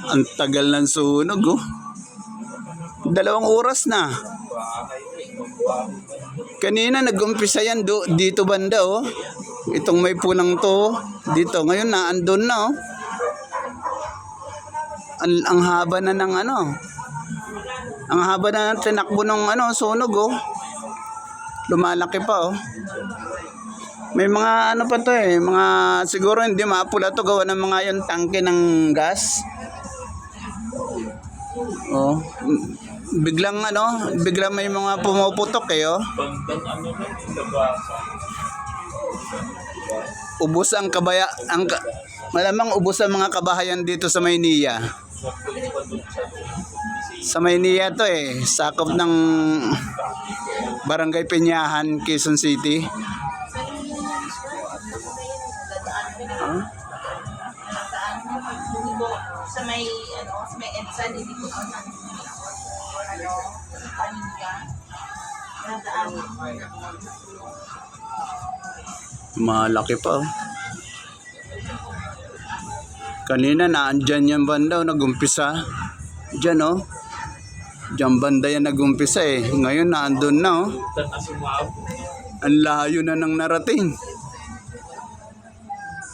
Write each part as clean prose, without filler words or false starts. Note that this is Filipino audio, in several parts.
Ang tagal ng sunog, oh. 2 oras na. Kanina nag-umpisa yan dito banda, oh. Itong may pulang to, dito. Ngayon na, andun na, oh. Ang haba na ng ano. Ang haba na ng tinakbo ng ano, sunog, oh. Lumalaki pa, oh. May mga ano pa to eh, mga siguro hindi mapula to, gawa ng mga yung tangke ng gas. Oh, biglang ano, biglang may mga pumuputok eh, oh. Ubos ang malamang ubos ang mga kabahayan dito sa Maynila. Sa Maynila to eh, sakop ng Barangay Peñahan, Quezon City. Sa may EDSA, hindi ko paninga. Malaki pa, oh. Kanina naandyan yung banda, oh, nag-umpisa. Diyan, oh. Diyan banda yan nag-umpisa eh. Ngayon naandun na, oh. Ang layo na nang narating.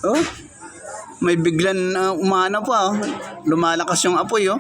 Oh, may biglan umano pa, oh. Lumalakas yung apoy, oh.